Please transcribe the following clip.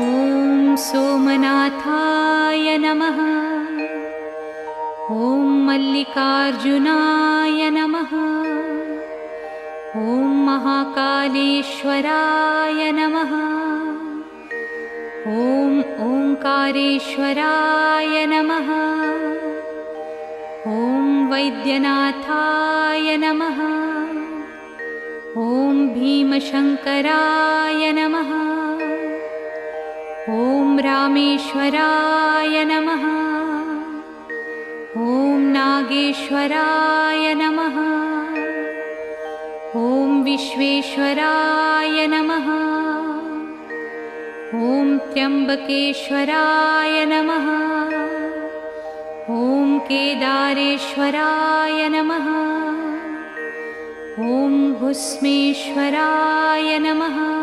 ॐ सोमनाथाय नमः। ॐ मल्लिकार्जुनाय नमः। ॐ महाकालेश्वराय नमः। ॐ ओंकारेश्वराय नमः। ॐ वैद्यनाथाय नमः। ॐ भीमशंकराय नमः। ॐ रामेश्वराय नमः। ॐ नागेश्वराय नमः। ॐ विश्वेश्वराय नमः। ॐ त्र्यंबकेश्वराय नमः। ॐ केदारेश्वराय नमः। ॐ भुस्मेश्वराय नमः।